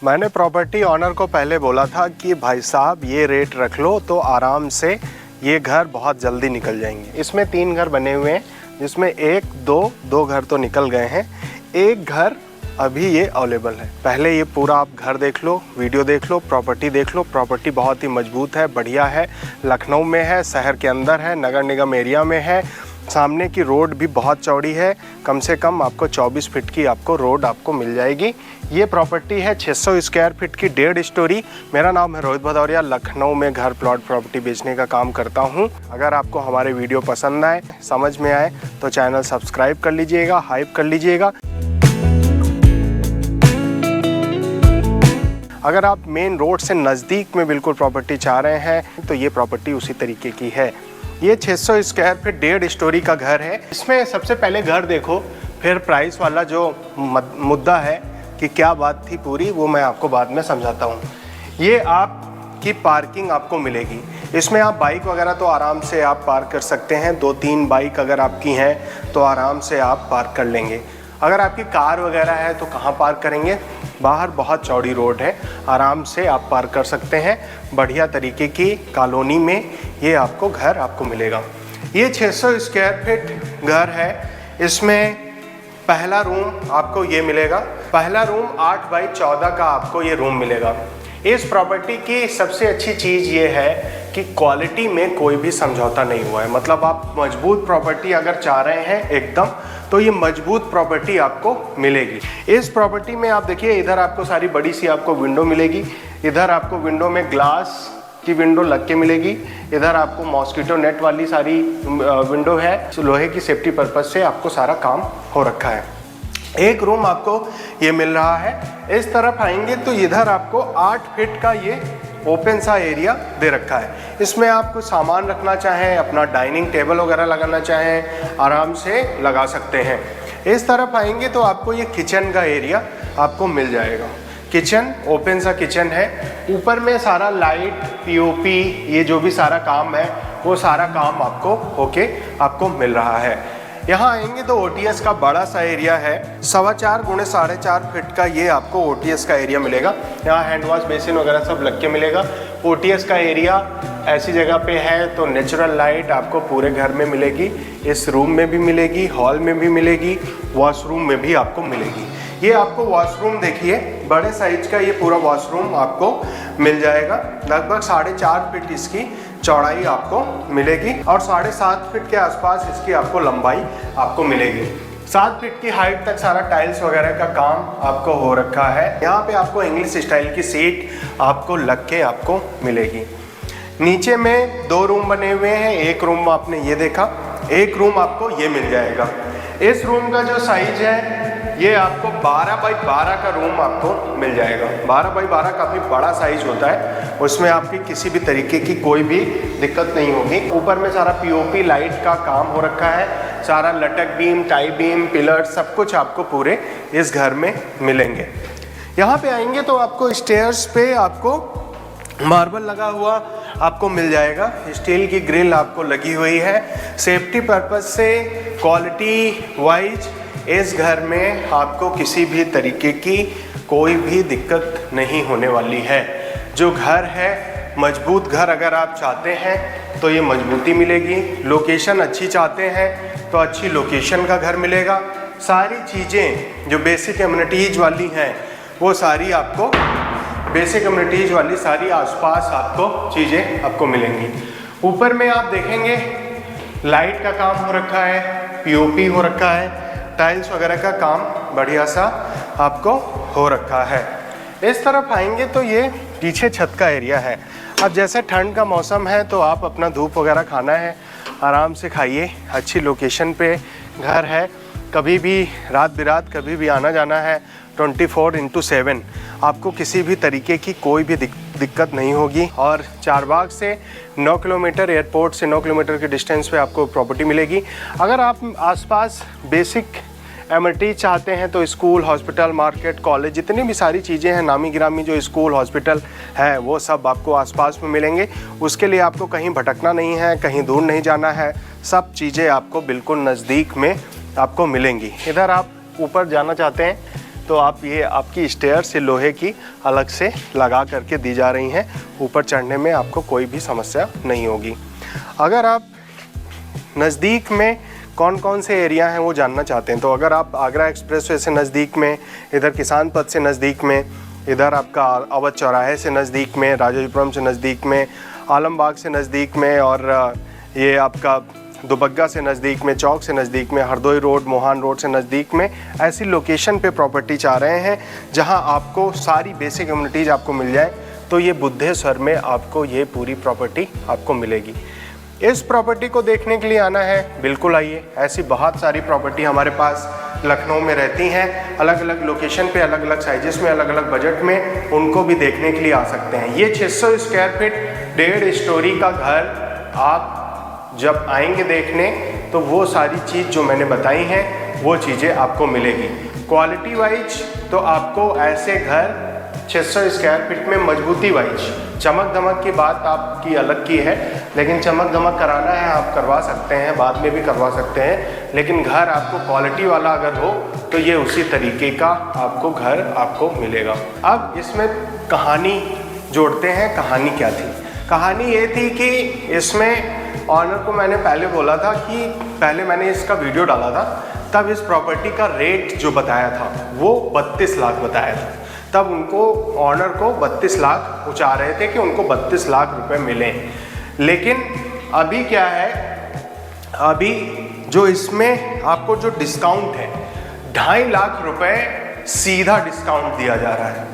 मैंने property honour को पहले बोला था कि भाई साहब ये रेट रख लो तो आराम से ये घर बहुत जल्दी निकल जाएंगे। इसमें 3 घर बने हुए हैं, जिसमें दो घर तो निकल गए हैं, एक घर अभी ये अवेलेबल है। पहले ये पूरा आप घर देख लो, वीडियो देख लो, प्रॉपर्टी देख लो। प्रॉपर्टी बहुत ही मजबूत है, बढ़िया है, लखनऊ में है, शहर के अंदर है, नगर निगम एरिया में है। सामने की रोड भी बहुत चौड़ी है, कम से कम आपको 24 फीट की आपको रोड आपको मिल जाएगी। ये प्रॉपर्टी है 600 स्क्वायर फीट की, 1.5 स्टोरी। मेरा नाम है रोहित भदौरिया, लखनऊ में घर प्लॉट प्रॉपर्टी बेचने का काम करता हूँ। अगर आपको हमारे वीडियो पसंद आए, समझ में आए तो चैनल सब्सक्राइब कर लीजिएगा, हाइप कर लीजिएगा। अगर आप मेन रोड से नज़दीक में बिल्कुल प्रॉपर्टी चाह रहे हैं तो ये प्रॉपर्टी उसी तरीके की है। ये 600 स्क्वायर फीट 1.5 स्टोरी का घर है। इसमें सबसे पहले घर देखो, फिर प्राइस वाला जो मुद्दा है कि क्या बात थी पूरी, वो मैं आपको बाद में समझाता हूँ। ये आपकी पार्किंग आपको मिलेगी। इसमें आप बाइक वगैरह तो आराम से आप पार्क कर सकते हैं। 2-3 बाइक अगर आपकी हैं तो आराम से आप पार्क कर लेंगे। अगर आपकी कार वगैरह है तो कहाँ पार्क करेंगे? बाहर बहुत चौड़ी रोड है, आराम से आप पार्क कर सकते हैं। बढ़िया तरीके की कॉलोनी में ये आपको घर आपको मिलेगा। ये 600 स्क्वायर फीट घर है। इसमें पहला रूम आपको ये मिलेगा। पहला रूम 8 बाई 14 का आपको ये रूम मिलेगा। इस प्रॉपर्टी की सबसे अच्छी चीज़ ये है कि क्वालिटी में कोई भी समझौता नहीं हुआ है। मतलब आप मजबूत प्रॉपर्टी अगर चाह रहे हैं एकदम, तो ये मजबूत प्रॉपर्टी आपको मिलेगी। इस प्रॉपर्टी में आप देखिए, इधर आपको सारी बड़ी सी आपको विंडो मिलेगी। इधर आपको विंडो में ग्लास की विंडो लग के मिलेगी। इधर आपको मॉस्किटो नेट वाली सारी विंडो है। लोहे की सेफ्टी पर्पज से आपको सारा काम हो रखा है। एक रूम आपको ये मिल रहा है। इस तरफ आएंगे तो इधर आपको 8 फीट का ये ओपन सा एरिया दे रखा है। इसमें आप कुछ सामान रखना चाहें, अपना डाइनिंग टेबल वगैरह लगाना चाहें, आराम से लगा सकते हैं। इस तरफ आएंगे तो आपको ये किचन का एरिया आपको मिल जाएगा। किचन ओपन सा किचन है। ऊपर में सारा लाइट, पीओपी, ये जो भी सारा काम है वो सारा काम आपको होके आपको मिल रहा है। यहाँ आएंगे तो ओटीएस का बड़ा सा एरिया है। 4.25 गुणे 4.5 फीट का ये आपको ओटीएस का एरिया मिलेगा। यहाँ हैंड वॉश बेसिन वगैरह सब लग के मिलेगा। ओटीएस का एरिया ऐसी जगह पे है तो नेचुरल लाइट आपको पूरे घर में मिलेगी। इस रूम में भी मिलेगी, हॉल में भी मिलेगी, वॉशरूम में भी आपको मिलेगी। ये आपको वॉशरूम देखिए, बड़े साइज का ये पूरा वॉशरूम आपको मिल जाएगा। लगभग 4.5 फीट इसकी चौड़ाई आपको मिलेगी और 7.5 फीट के आसपास इसकी आपको लंबाई आपको मिलेगी। 7 फीट की हाइट तक सारा टाइल्स वगैरह का काम आपको हो रखा है। यहाँ पे आपको इंग्लिश स्टाइल की सीट आपको लग के आपको मिलेगी। नीचे में 2 रूम बने हुए हैं। एक रूम आपने ये देखा, एक रूम आपको ये मिल जाएगा। इस रूम का जो साइज है ये आपको 12 बाई 12 का रूम आपको मिल जाएगा। 12 बाई 12 काफ़ी बड़ा साइज होता है। उसमें आपकी किसी भी तरीके की कोई भी दिक्कत नहीं होगी। ऊपर में सारा पीओपी लाइट का काम हो रखा है। सारा लटक बीम, टाई बीम, पिलर सब कुछ आपको पूरे इस घर में मिलेंगे। यहाँ पे आएंगे तो आपको स्टेयर्स पे आपको मार्बल लगा हुआ आपको मिल जाएगा। स्टील की ग्रिल आपको लगी हुई है। सेफ्टी पर्पज से क्वालिटी वाइज इस घर में आपको किसी भी तरीके की कोई भी दिक्कत नहीं होने वाली है। जो घर है, मजबूत घर अगर आप चाहते हैं तो ये मजबूती मिलेगी। लोकेशन अच्छी चाहते हैं तो अच्छी लोकेशन का घर मिलेगा। सारी चीज़ें जो बेसिक एमिनिटीज वाली हैं वो सारी आपको बेसिक कम्युनिटीज़ वाली सारी आसपास आपको चीज़ें आपको मिलेंगी। ऊपर में आप देखेंगे लाइट का काम हो रखा है, पीओपी हो रखा है, टाइल्स वगैरह का काम बढ़िया सा आपको हो रखा है। इस तरफ आएंगे तो ये पीछे छत का एरिया है। अब जैसे ठंड का मौसम है तो आप अपना धूप वगैरह खाना है, आराम से खाइए। अच्छी लोकेशन पे घर है। कभी भी रात बिरात कभी भी आना जाना है, 24/7 आपको किसी भी तरीके की कोई भी दिक्कत नहीं होगी। और चारबाग से 9 किलोमीटर, एयरपोर्ट से 9 किलोमीटर के डिस्टेंस पे आपको प्रॉपर्टी मिलेगी। अगर आप आसपास बेसिक एमिनिटीज चाहते हैं तो स्कूल, हॉस्पिटल, मार्केट, कॉलेज, जितनी भी सारी चीज़ें हैं, नामी गिरामी जो स्कूल, हॉस्पिटल है, वो सब आपको आसपास में मिलेंगे। उसके लिए आपको कहीं भटकना नहीं है, कहीं दूर नहीं जाना है। सब चीज़ें आपको बिल्कुल नज़दीक में आपको मिलेंगी। इधर आप ऊपर जाना चाहते हैं तो आप ये आपकी स्टेयर्स से लोहे की अलग से लगा करके दी जा रही हैं। ऊपर चढ़ने में आपको कोई भी समस्या नहीं होगी। अगर आप नज़दीक में कौन कौन से एरिया हैं वो जानना चाहते हैं, तो अगर आप आगरा एक्सप्रेसवे से नज़दीक में, इधर किसान पथ से नज़दीक में, इधर आपका अवध चौराहे से नज़दीक में, राजाजीपुरम से नज़दीक में, आलमबाग से नज़दीक में, और ये आपका दुबग्गा से नज़दीक में, चौक से नज़दीक में, हरदोई रोड, मोहान रोड से नज़दीक में, ऐसी लोकेशन पे प्रॉपर्टी चाह रहे हैं जहां आपको सारी बेसिक कम्युनिटीज़ आपको मिल जाए, तो ये बुद्धेश्वर में आपको ये पूरी प्रॉपर्टी आपको मिलेगी। इस प्रॉपर्टी को देखने के लिए आना है, बिल्कुल आइए। ऐसी बहुत सारी प्रॉपर्टी हमारे पास लखनऊ में रहती हैं, अलग अलग लोकेशन पे, अलग अलग साइजेस में, अलग अलग बजट में, उनको भी देखने के लिए आ सकते हैं। ये 600 स्क्वायर फीट 1.5 स्टोरी का घर आप जब आएंगे देखने तो वो सारी चीज़ जो मैंने बताई हैं वो चीज़ें आपको मिलेगी। क्वालिटी वाइज तो आपको ऐसे घर 600 स्क्वायर फीट में मजबूती वाइज, चमक धमक की बात आपकी अलग की है, लेकिन चमक धमक कराना है आप करवा सकते हैं, बाद में भी करवा सकते हैं, लेकिन घर आपको क्वालिटी वाला अगर हो तो ये उसी तरीके का आपको घर आपको मिलेगा। अब इसमें कहानी जोड़ते हैं। कहानी क्या थी? कहानी ये थी कि इसमें ऑनर को मैंने पहले बोला था कि पहले मैंने इसका वीडियो डाला था, तब इस प्रॉपर्टी का रेट जो बताया था वो 32 लाख बताया था। तब उनको ऑनर को 32 लाख वो चाह रहे थे कि उनको 32 लाख रुपए मिले। लेकिन अभी क्या है, अभी जो इसमें आपको जो डिस्काउंट है 2.5 लाख रुपए सीधा डिस्काउंट दिया जा रहा है।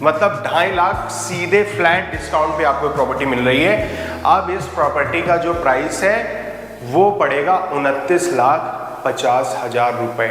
मतलब 2.5 लाख सीधे फ्लैट डिस्काउंट पे आपको प्रॉपर्टी मिल रही है। अब इस प्रॉपर्टी का जो प्राइस है वो पड़ेगा 29,50,000 रुपए।